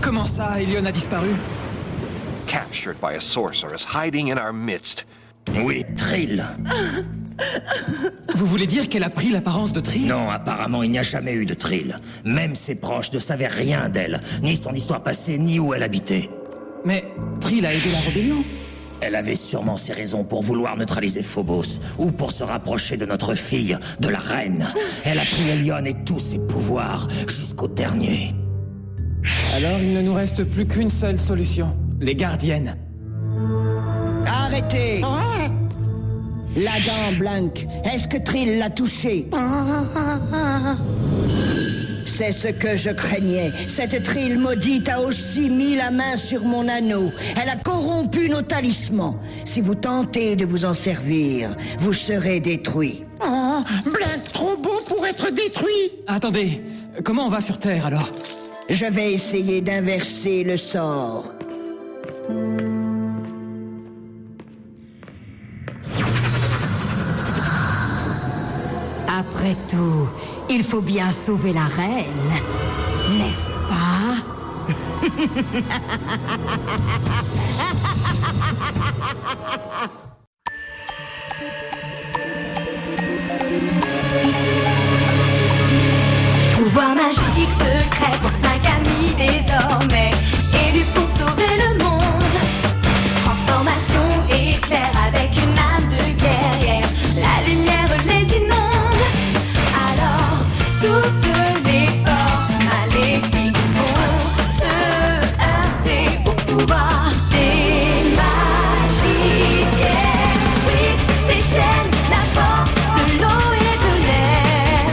Comment ça, Elion a disparu? Captured by a sorceress hiding in our midst. Oui, Trill. Vous voulez dire qu'elle a pris l'apparence de Trill? Non, apparemment, il n'y a jamais eu de Trill. Même ses proches ne savaient rien d'elle, ni son histoire passée, ni où elle habitait. Mais Trill a aidé la rébellion. Elle avait sûrement ses raisons pour vouloir neutraliser Phobos, ou pour se rapprocher de notre fille, de la reine. Elle a pris Elion et tous ses pouvoirs, jusqu'au dernier. Alors il ne nous reste plus qu'une seule solution. Les gardiennes. Arrêtez! La dent, Blanc, est-ce que Trill l'a touchée? C'est ce que je craignais. Cette Trill maudite a aussi mis la main sur mon anneau. Elle a corrompu nos talismans. Si vous tentez de vous en servir, vous serez détruits. Blanc, trop bon pour être détruit. Attendez, comment on va sur Terre alors? Je vais essayer d'inverser le sort. Après tout, il faut bien sauver la reine, n'est-ce pas? Pouvoir magique secret pour 5 amis désormais, élus pour sauver le monde. Transformation éclair avec une âme de guerrière, la lumière les inonde. Alors toutes les forces maléfiques vont se heurter au pouvoir des magiciens. Witch déchaîne la force de l'eau et de l'air.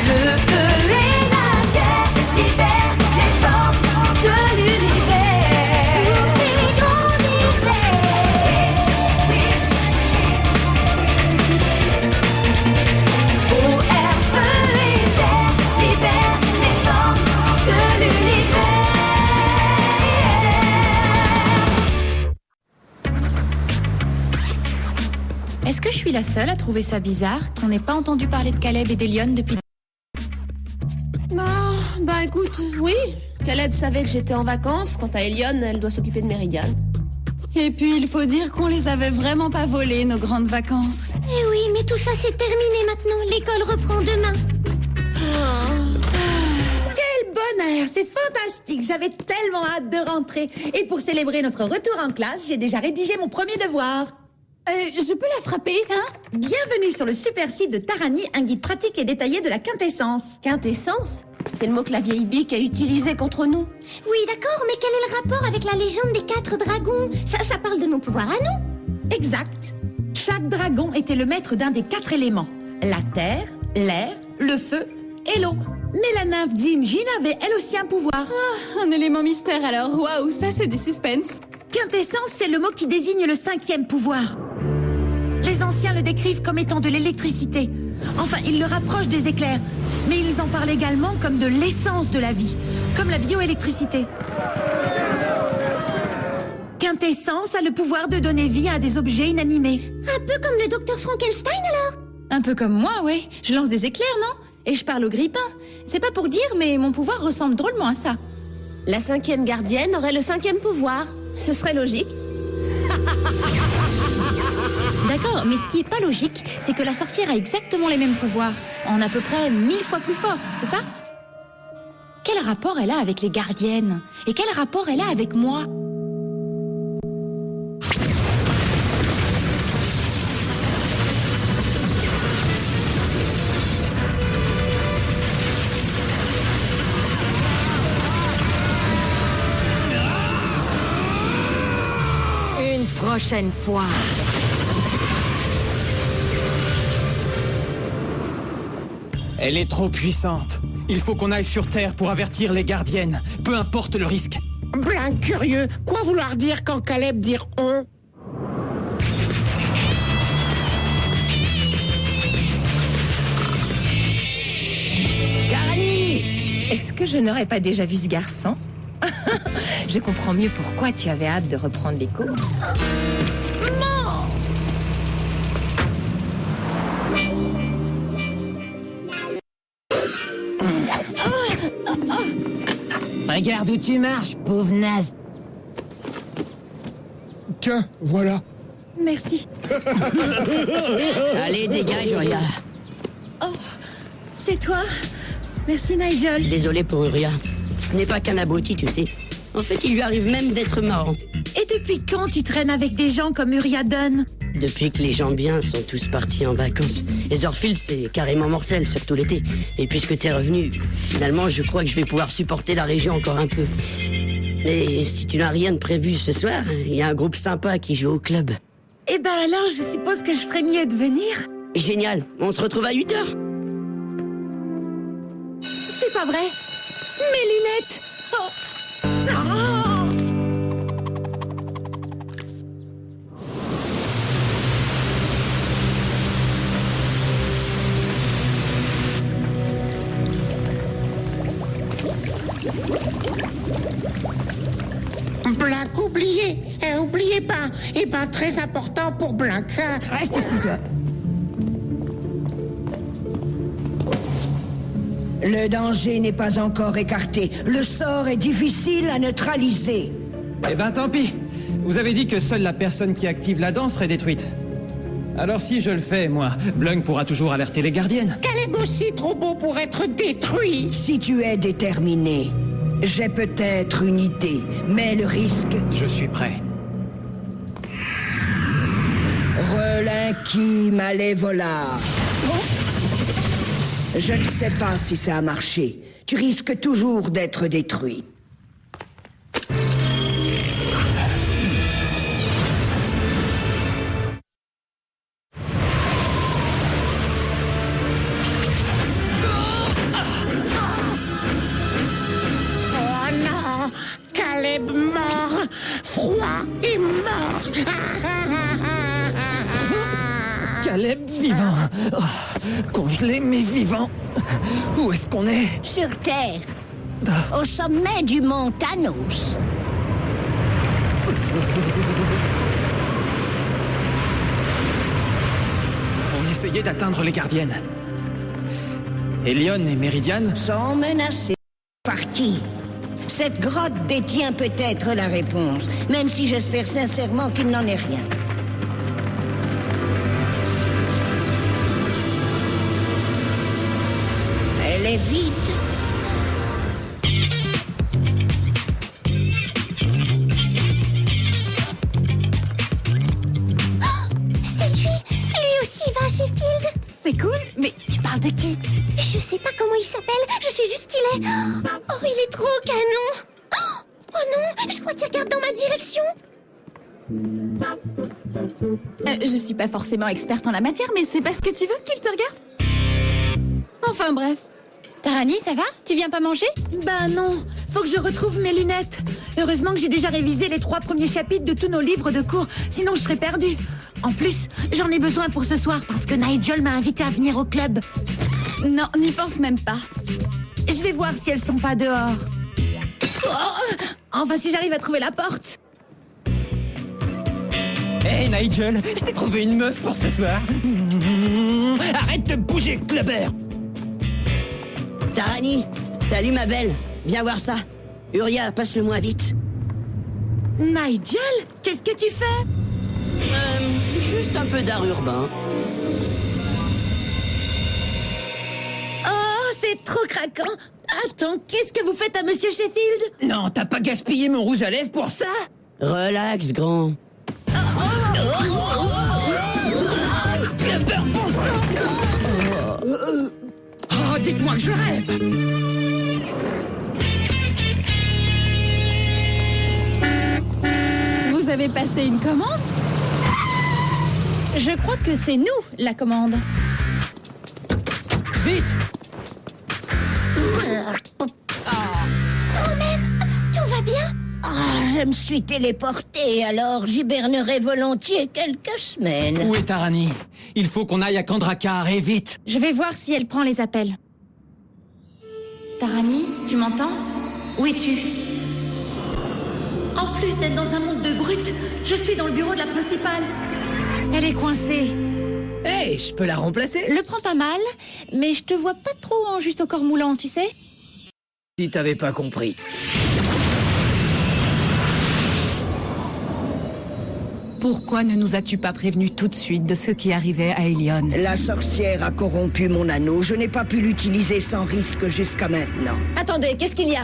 Le feu et la terre libèrent les forces de l'univers. Tous ces grands mystères. Eau, air, feu et terre libèrent les forces de l'univers. Est-ce que je suis la seule à trouver ça bizarre qu'on n'ait pas entendu parler de Caleb et d'Elion depuis... Bah écoute, oui. Caleb savait que j'étais en vacances. Quant à Elion, elle doit s'occuper de Meridian. Et puis il faut dire qu'on les avait vraiment pas volées, nos grandes vacances. Eh oui, mais tout ça c'est terminé maintenant. L'école reprend demain. Quel bonheur, c'est fantastique. J'avais tellement hâte de rentrer. Et pour célébrer notre retour en classe, j'ai déjà rédigé mon premier devoir. Je peux la frapper, hein? Bienvenue sur le super site de Tarani, un guide pratique et détaillé de la quintessence. Quintessence? C'est le mot que la vieille bique a utilisé contre nous. Oui, d'accord, mais quel est le rapport avec la légende des 4 dragons? Ça parle de nos pouvoirs à nous. Exact. Chaque dragon était le maître d'un des 4 éléments. La terre, l'air, le feu et l'eau. Mais la nymphe Zinjin avait elle aussi un pouvoir. Un élément mystère alors, waouh, ça c'est du suspense. Quintessence, c'est le mot qui désigne le 5e pouvoir. Les anciens le décrivent comme étant de l'électricité. Enfin, ils le rapprochent des éclairs. Mais ils en parlent également comme de l'essence de la vie, comme la bioélectricité. Quintessence a le pouvoir de donner vie à des objets inanimés. Un peu comme le docteur Frankenstein alors? Un peu comme moi, ouais. Je lance des éclairs, non? Et je parle au grippin. C'est pas pour dire, mais mon pouvoir ressemble drôlement à ça. La 5e gardienne aurait le 5e pouvoir. Ce serait logique. D'accord, mais ce qui est pas logique, c'est que la sorcière a exactement les mêmes pouvoirs, en à peu près 1000 fois plus fort, c'est ça? Quel rapport elle a avec les gardiennes? Et quel rapport elle a avec moi? Une prochaine fois. Elle est trop puissante. Il faut qu'on aille sur Terre pour avertir les gardiennes, peu importe le risque. Blanc curieux, quoi vouloir dire quand Caleb dire on? Tarani! Est-ce que je n'aurais pas déjà vu ce garçon? Je comprends mieux pourquoi tu avais hâte de reprendre les cours. Regarde où tu marches, pauvre naze. Tiens, voilà. Merci. Allez, dégage, Uria. Oh, c'est toi? Merci, Nigel. Désolé pour Uria. Ce n'est pas qu'un abruti, tu sais. En fait, il lui arrive même d'être marrant. Et depuis quand tu traînes avec des gens comme Uria Dunn? Depuis que les gens bien sont tous partis en vacances. Etherfield, c'est carrément mortel, surtout l'été. Et puisque t'es revenu, finalement, je crois que je vais pouvoir supporter la région encore un peu. Mais si tu n'as rien de prévu ce soir, il y a un groupe sympa qui joue au club. Eh ben alors, je suppose que je ferais mieux de venir. Génial, on se retrouve à 8h. C'est pas vrai. Mes lunettes. Oh. Ah. Blanc oublié. Oubliez pas. Eh ben, très important pour Blanc. Reste ici, toi. Le danger n'est pas encore écarté. Le sort est difficile à neutraliser. Eh ben tant pis. Vous avez dit que seule la personne qui active la danse serait détruite. Alors si je le fais, moi, Blung pourra toujours alerter les gardiennes. Caleb aussi trop beau pour être détruit. Si tu es déterminé, j'ai peut-être une idée, mais le risque... Je suis prêt. Relinqui Malévola. Je ne sais pas si ça a marché. Tu risques toujours d'être détruit. Oh non, Caleb mort, froid et mort. Caleb vivant. Oh, congelé mais vivant. Où est-ce qu'on est? Sur Terre, au sommet du mont Thanos. On essayait d'atteindre les gardiennes. Elion et Méridiane sont menacés. Par qui? Cette grotte détient peut-être la réponse, même si j'espère sincèrement qu'il n'en est rien. Elle est vide. C'est lui. Lui aussi il va à Sheffield. C'est cool, mais tu parles de qui? Je sais pas comment il s'appelle, je sais juste qu'il est... Oh, il est trop canon. Oh non, je crois qu'il regarde dans ma direction. Je suis pas forcément experte en la matière, mais c'est parce que tu veux qu'il te regarde. Enfin bref. Tarani, ça va? Tu viens pas manger? Bah non, faut que je retrouve mes lunettes. Heureusement que j'ai déjà révisé les 3 premiers chapitres de tous nos livres de cours, sinon je serais perdue. En plus, j'en ai besoin pour ce soir parce que Nigel m'a invité à venir au club. Non, n'y pense même pas. Je vais voir si elles sont pas dehors. Oh, enfin, si j'arrive à trouver la porte. Hey Nigel, je t'ai trouvé une meuf pour ce soir. Arrête de bouger, clubber. Tarani, salut ma belle. Viens voir ça. Uria, passe-le-moi vite. Nigel, qu'est-ce que tu fais? Juste un peu d'art urbain. Oh, c'est trop craquant. Attends, qu'est-ce que vous faites à Monsieur Sheffield? Non, t'as pas gaspillé mon rouge à lèvres pour ça? Relax, grand. Clubber, bon sang! Oh, dites-moi que je rêve! Vous avez passé une commande? Je crois que c'est nous, la commande. Vite! Oh merde, tout va bien? Je me suis téléporté, alors j'hibernerai volontiers quelques semaines. Où est Tarani? Il faut qu'on aille à Kandrakar et vite! Je vais voir si elle prend les appels. Tarani, tu m'entends? Où es-tu? En plus d'être dans un monde de brutes, je suis dans le bureau de la principale. Elle est coincée. Hey, je peux la remplacer? Le prends pas mal, mais je te vois pas trop en juste au corps moulant, tu sais? Si t'avais pas compris. Pourquoi ne nous as-tu pas prévenu tout de suite de ce qui arrivait à Elion? La sorcière a corrompu mon anneau. Je n'ai pas pu l'utiliser sans risque jusqu'à maintenant. Attendez, qu'est-ce qu'il y a?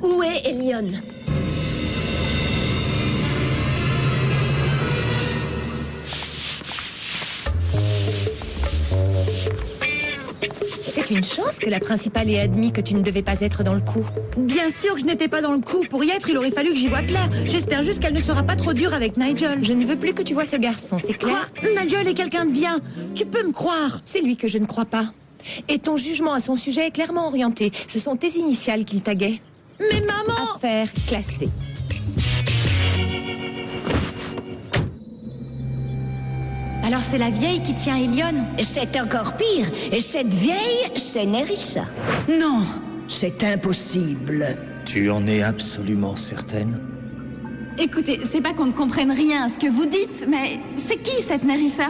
Où est Elion? C'est une chance que la principale ait admis que tu ne devais pas être dans le coup. Bien sûr que je n'étais pas dans le coup. Pour y être, il aurait fallu que j'y voie clair. J'espère juste qu'elle ne sera pas trop dure avec Nigel. Je ne veux plus que tu vois ce garçon, c'est clair? Quoi? Nigel est quelqu'un de bien. Tu peux me croire. C'est lui que je ne crois pas. Et ton jugement à son sujet est clairement orienté. Ce sont tes initiales qu'il taguait. Mais maman! Affaire classée. Alors c'est la vieille qui tient Elion? C'est encore pire. Et cette vieille, c'est Nerissa. Non! C'est impossible. Tu en es absolument certaine? Écoutez, c'est pas qu'on ne comprenne rien à ce que vous dites, mais c'est qui cette Nerissa?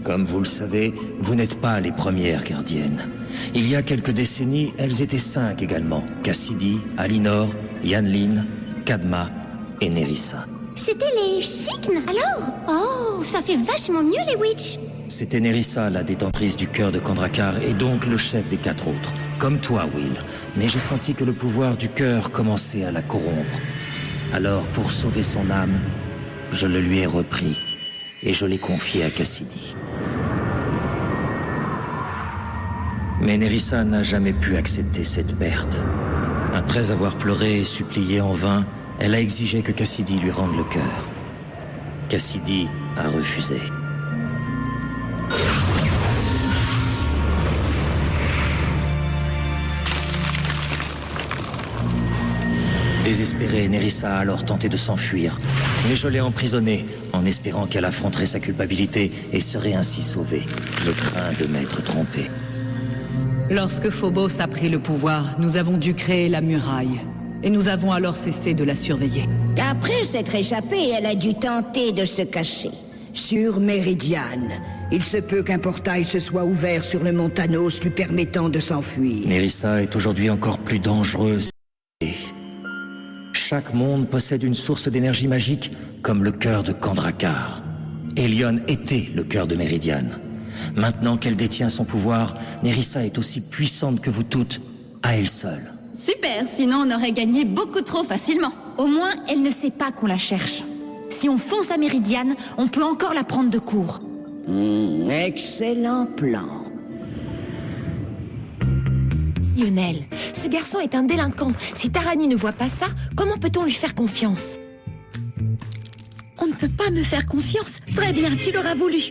Comme vous le savez, vous n'êtes pas les premières gardiennes. Il y a quelques décennies, elles étaient 5 également. Cassidy, Alinor, Yanlin, Kadma et Nerissa. C'était les Chiknes, alors? Oh, ça fait vachement mieux, les witches. C'était Nerissa, la détentrice du cœur de Kandrakar, et donc le chef des 4 autres. Comme toi, Will. Mais j'ai senti que le pouvoir du cœur commençait à la corrompre. Alors, pour sauver son âme, je le lui ai repris, et je l'ai confié à Cassidy. Mais Nerissa n'a jamais pu accepter cette perte. Après avoir pleuré et supplié en vain, elle a exigé que Cassidy lui rende le cœur. Cassidy a refusé. Désespérée, Nerissa a alors tenté de s'enfuir. Mais je l'ai emprisonnée, en espérant qu'elle affronterait sa culpabilité et serait ainsi sauvée. Je crains de m'être trompé. Lorsque Phobos a pris le pouvoir, nous avons dû créer la muraille. Et nous avons alors cessé de la surveiller. Après s'être échappée, elle a dû tenter de se cacher. Sur Méridiane. Il se peut qu'un portail se soit ouvert sur le mont Thanos, lui permettant de s'enfuir. Nerissa est aujourd'hui encore plus dangereuse. Chaque monde possède une source d'énergie magique, comme le cœur de Kandrakar. Elion était le cœur de Méridiane. Maintenant qu'elle détient son pouvoir, Nerissa est aussi puissante que vous toutes, à elle seule. Super, sinon on aurait gagné beaucoup trop facilement. Au moins, elle ne sait pas qu'on la cherche. Si on fonce à Méridiane, on peut encore la prendre de court. Excellent plan. Lionel, ce garçon est un délinquant. Si Tarani ne voit pas ça, comment peut-on lui faire confiance? On ne peut pas me faire confiance. Très bien, tu l'auras voulu.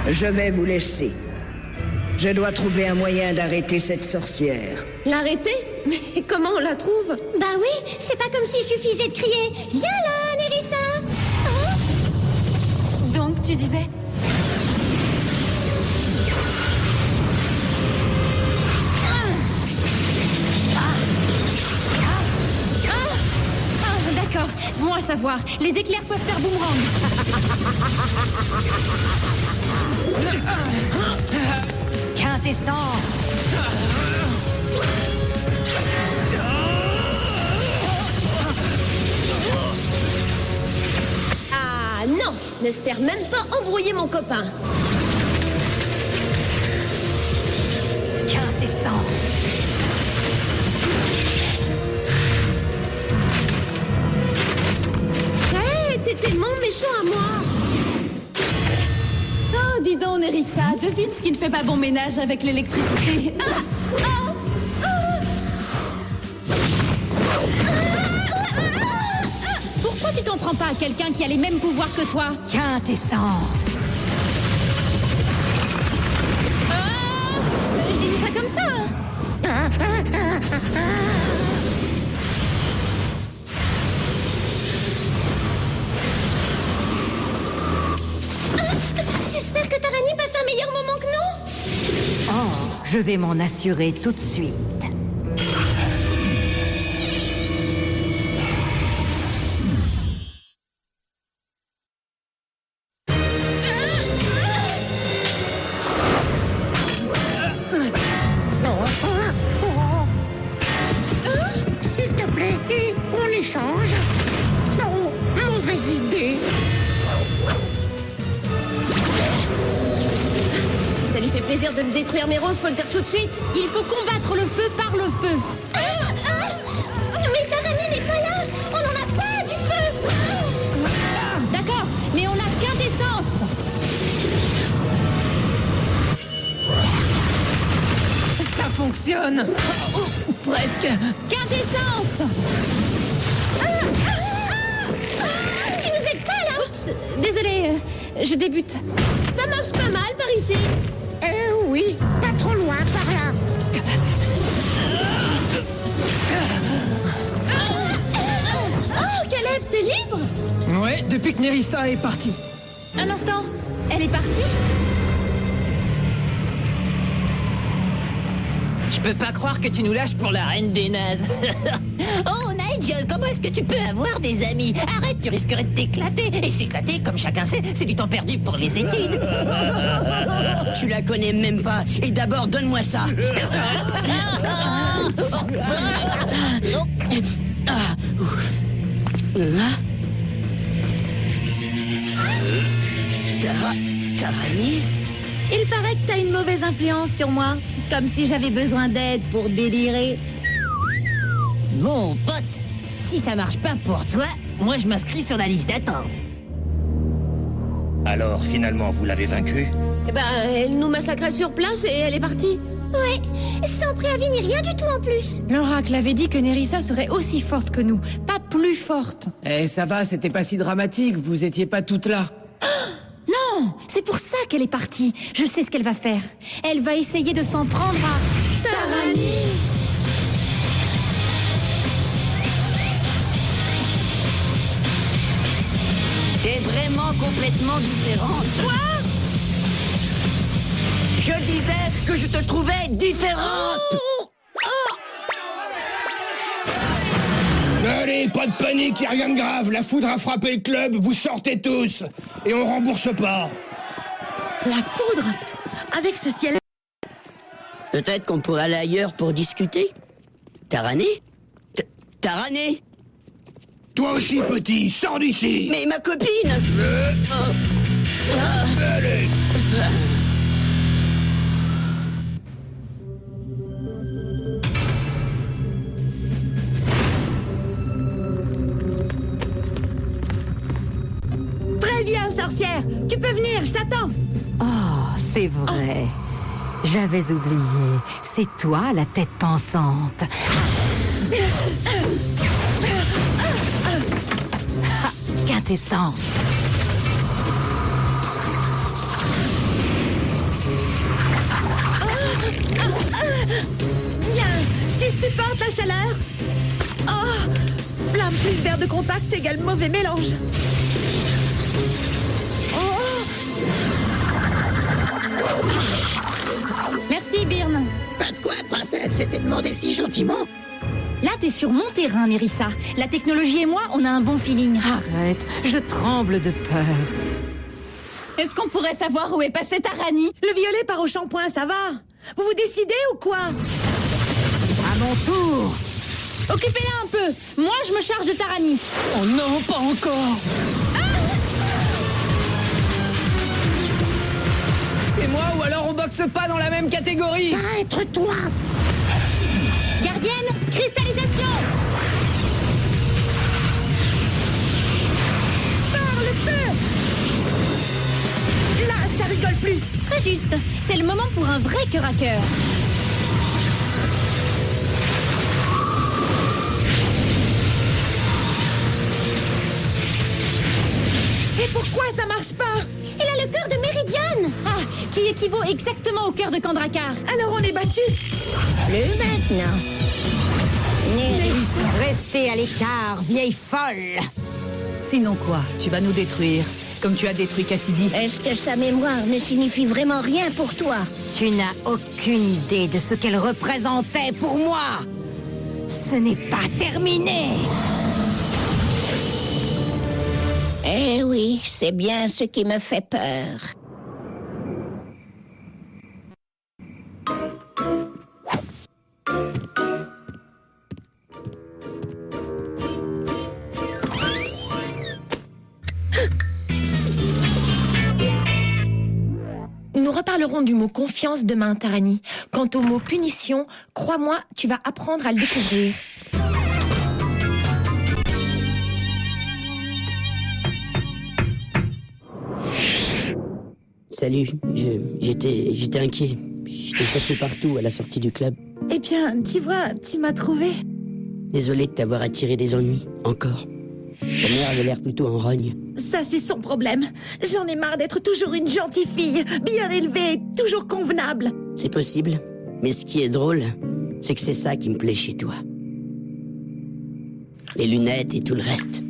Je vais vous laisser. Je dois trouver un moyen d'arrêter cette sorcière. L'arrêter? Mais comment on la trouve? Bah oui, c'est pas comme s'il suffisait de crier « Viens là, Nerissa !» Donc, tu disais? D'accord, bon à savoir. Les éclairs peuvent faire boomerang. Quintessence. Ah non! N'espère même pas embrouiller mon copain. Quintessence. Hé, t'étais mon méchant à moi! Oh, dis donc, Nerissa, devine ce qui ne fait pas bon ménage avec l'électricité. Pourquoi tu t'en prends pas à quelqu'un qui a les mêmes pouvoirs que toi? Quintessence. Je disais ça comme ça. J'espère que Tarani passe un meilleur moment que nous. Oh, je vais m'en assurer tout de suite. mélange. Non, mauvaise idée. Si ça lui fait plaisir de me détruire mes roses, faut le dire tout de suite. Il faut combattre le feu par le feu. Mais Tarani n'est pas là. On n'en a pas du feu. D'accord, mais on a quintessence. Ça fonctionne. Presque. Quintessence. Tu nous aides pas là? Oups, désolée, je débute. Ça marche pas mal par ici. Oui, pas trop loin par là. Oh, Caleb, t'es libre? Ouais, depuis que Nerissa est partie. Un instant, elle est partie? Je peux pas croire que tu nous lâches pour la reine des nazes. Oh, Nigel, comment est-ce que tu peux avoir des amis? Arrête, tu risquerais de t'éclater. Et s'éclater, comme chacun sait, c'est du temps perdu pour les études. Tu la connais même pas. Et d'abord, donne-moi ça. Tarani? Il paraît que t'as une mauvaise influence sur moi. Comme si j'avais besoin d'aide pour délirer. Mon pote, si ça marche pas pour toi, moi je m'inscris sur la liste d'attente. Alors, finalement, vous l'avez vaincue? Eh ben, elle nous massacrait sur place et elle est partie. Ouais, sans préavis ni rien du tout en plus. L'oracle avait dit que Nerissa serait aussi forte que nous, pas plus forte. Eh, ça va, c'était pas si dramatique, vous étiez pas toutes là. Non, c'est pour ça qu'elle est partie. Je sais ce qu'elle va faire. Elle va essayer de s'en prendre à Tarani. T'es vraiment complètement différente. Quoi? Je disais que je te trouvais différente. Allez, pas de panique, y a rien de grave. La foudre a frappé le club, vous sortez tous. Et on rembourse pas. La foudre? Avec ce ciel... Peut-être qu'on pourrait aller ailleurs pour discuter. Tarani? Tarani? Toi aussi, petit, sors d'ici. Mais ma copine! Allez. Très bien, sorcière. Tu peux venir, je t'attends. Oh, c'est vrai. J'avais oublié. C'est toi, la tête pensante. Ah, quintessence. Tiens, tu supportes la chaleur? Oh, flamme plus verre de contact égale mauvais mélange. Merci, Byrne. Pas de quoi, princesse, c'était demandé si gentiment. Là, t'es sur mon terrain, Nerissa. La technologie et moi, on a un bon feeling. Arrête, je tremble de peur. Est-ce qu'on pourrait savoir où est passé Tarani? Le violet part au shampoing, ça va? Vous vous décidez ou quoi? À mon tour. Occupez-la un peu. Moi, je me charge de Tarani. Oh non, pas encore. C'est moi ou alors on boxe pas dans la même catégorie. Arrête-toi. Gardienne, cristallisation. Par le feu! Là, ça rigole plus. Très juste. C'est le moment pour un vrai cœur à cœur. Et pourquoi ça marche pas? Elle a le cœur de Méridiane. Ah, qui équivaut exactement au cœur de Kandrakar. Alors on est battu. Plus maintenant. Nerissa, restez à l'écart, vieille folle. Sinon quoi? Tu vas nous détruire, comme tu as détruit Cassidy. Est-ce que sa mémoire ne signifie vraiment rien pour toi? Tu n'as aucune idée de ce qu'elle représentait pour moi. Ce n'est pas terminé. Eh oui, c'est bien ce qui me fait peur. parlerons du mot confiance demain, Tarani. Quant au mot punition, crois-moi, tu vas apprendre à le découvrir. Salut, j'étais inquiet. Je t'ai cherché partout à la sortie du club. Eh bien, tu vois, tu m'as trouvé. Désolé de t'avoir attiré des ennuis, encore. Ta mère avait l'air plutôt en rogne. Ça, c'est son problème. J'en ai marre d'être toujours une gentille fille, bien élevée, toujours convenable. C'est possible, mais ce qui est drôle, c'est que c'est ça qui me plaît chez toi. Les lunettes et tout le reste.